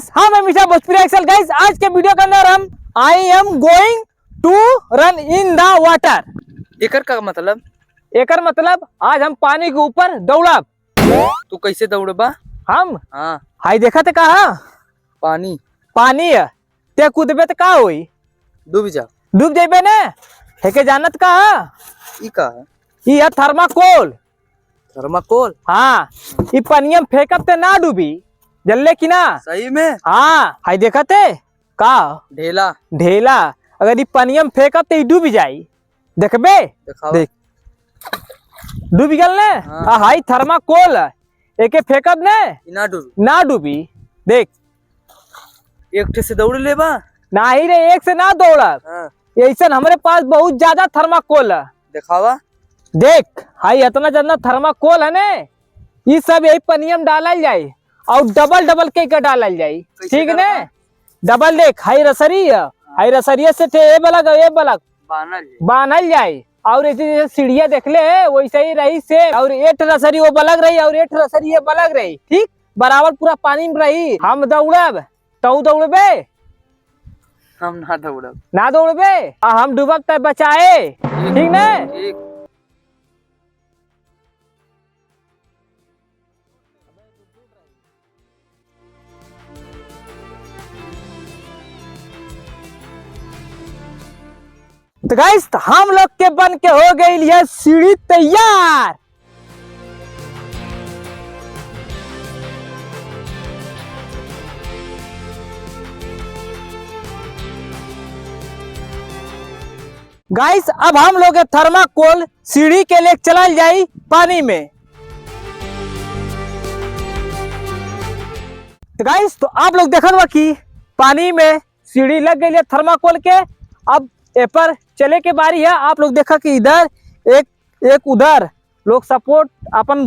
Guys, हाँ मैं मिशा Bhojpuri Excel. Guys आज के वीडियो के अंदर हम I am going to run in the water. Acre का मतलब? एकर मतलब आज हम पानी के ऊपर दौड़ब। तू कैसे दौड़बा? हम हाँ, हाई देखा ते कहा पानी पानी है, ते कूदबे तो का होई? डूब जा। डूब जेबे ने। हेके जानत कहा ई का है? ई है थर्माकोल। थर्माकोल? हाँ, ई पनियम फेंकब ते ना डूबी, जल्ले की ना। सही में? हाँ हाई देखा ते का ढेला ढेला, अगर ई पनियम फेंकब तो ई डूब जाई। देखबे दिखाओ। देख डूब गल ने। हाँ। हाई थर्माकोल है, एके फेंकब ने ई ना डूब। ना डूबी। देख एक ठे से दौड़ लेबा। ना ही रे, एक से ना दौड़ब। हाँ, ऐसा हमारे पास बहुत ज्यादा थर्माकोल है। दिखावा। देख हाई इतना ज्यादा थर्माकोल है ने, ये सब यही पनियम डालल जाये और डबल डबल के डालल जाये। कैसे ठीक ने, करबा? डबल देख हाई रसरी है, हाई रसरिया से थे ए बलग बानल जे। बांधल जाये। और ऐसे जैसे सीढ़िया देखले वैसे ही रही से, और एट रसरी वो बलग रही और एट रसरी ये बलग रही। ठीक बराबर पूरा पानी में रही। हम दौड़ब तू दौड़बे हम ना दौड़ब। ना दौड़बे आ हम डूबब तब बचाए। ठीक ने। ठीक। तो गाइस हम लोग के बन के हो गई है सीढ़ी तैयार। गाइस अब हम लोग थर्माकोल सीढ़ी के लिए चलल जाई पानी में। तो गाइस तो आप लोग देखत बा कि पानी में सीढ़ी लग गई है थर्माकोल के। अब ए पर चले के बारी है। आप लोग देखा कि इधर एक उधर लोग सपोर्ट अपन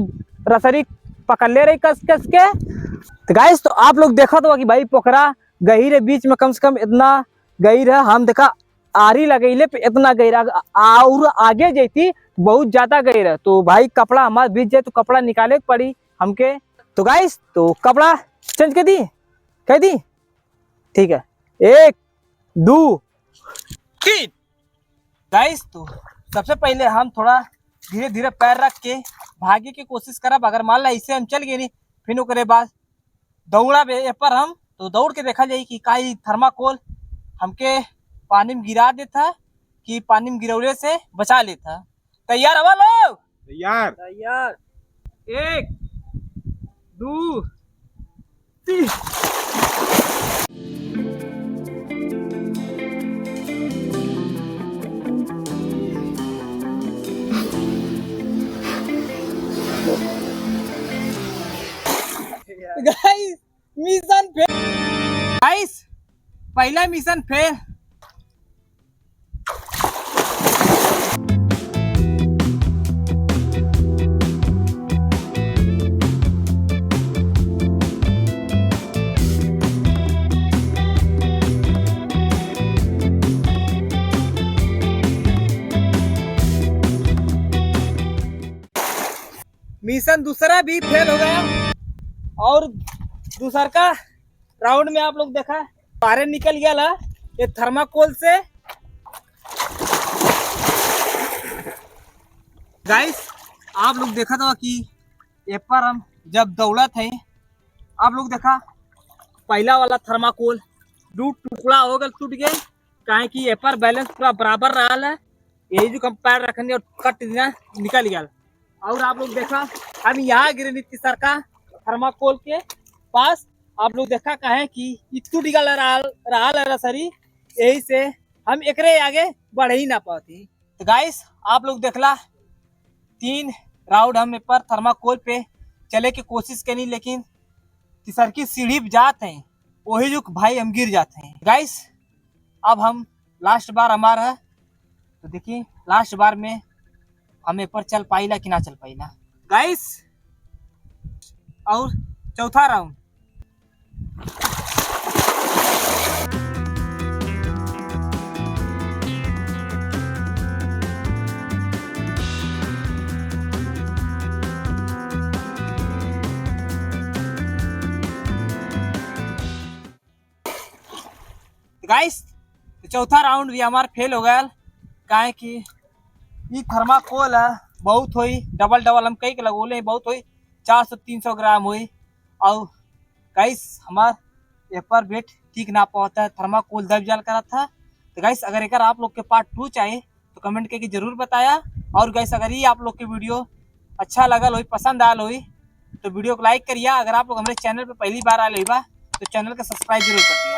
रसरी पकड़ ले रही कस कस के। तो गाइस तो आप लोग देखा तो कि भाई पोखरा गहीर है, बीच में कम से कम इतना गहीर है। हम देखा आरी लगैले पे इतना गहीर, और आगे जैती बहुत ज्यादा गहीर है। तो भाई कपड़ा हमारा भीज जाए तो कपड़ा निकाले के पड़ी हमके। तो गाइस तो कपड़ा चेंज कर दी ठीक है। 1 2 3। गाइस तो सबसे पहले हम थोड़ा धीरे धीरे पैर रख के भागे की कोशिश करब। अगर मान ला इसे हम चल गए नहीं, फिर ओकरे बाद दौड़ा बे पर हम तो दौड़ के देखा जाए कि का थर्माकोल हमके पानी में गिरा देता कि पानी में गिरौले से बचा लेता। तैयार हवा लोग? तैयार। तैयार। 1 2 3। Guys mission fail. गाइस पहला मिशन फेल। मिशन दूसरा भी फेल हो गया। और दूसरा का राउंड में आप लोग देखा बाहर निकल गया ला ये थर्माकोल से। गाइस आप लोग देखा था कि ये पर हम जब दौड़ा थे, आप लोग देखा पहला वाला थर्माकोल दो टुकड़ा हो गया, टूट गए। काहे कि ये पर बैलेंस पूरा बराबर रहा है। यही जो कम पैर रखने और कट निकल गया। और आप लोग देखा हम यहाँ गिरे नीति सर का थर्माकोल के पास। आप लोग देखा कहे कि टूट गया रहा सरी, यही से हम एकरे आगे बढ़ ही ना पाती। तो गाइस आप लोग देखला 3 राउंड हम पर थर्माकोल पे चले की कोशिश करी, लेकिन तीसर की सीढ़ी जाते हैं वही जो भाई हम गिर जाते हैं। गाइस अब हम लास्ट बार हमारा है, तो देखिए लास्ट बार में हमें पर चल पाइला कि ना चल पाइला। गाइस और चौथा राउंड। गाइस चौथा राउंड भी हमार फेल हो गया काहे कि ई थर्माकोल है बहुत हुई डबल डबल हम कई के लगोले बहुत हुई 400-300 ग्राम हुई और गाइस हमार पेपर वेट ठीक ना पाता है थर्माकोल दब जल करा था। तो गाइस अगर एक आप लोग के पार्ट 2 चाहिए तो कमेंट करके जरूर बताया। और गाइस अगर ये आप लोग के वीडियो अच्छा लगल हो पसंद आल हो तो वीडियो को लाइक करिए। अगर आप लोग हमारे चैनल पे पहली बार आए बा तो चैनल का सब्सक्राइब जरूर करिए।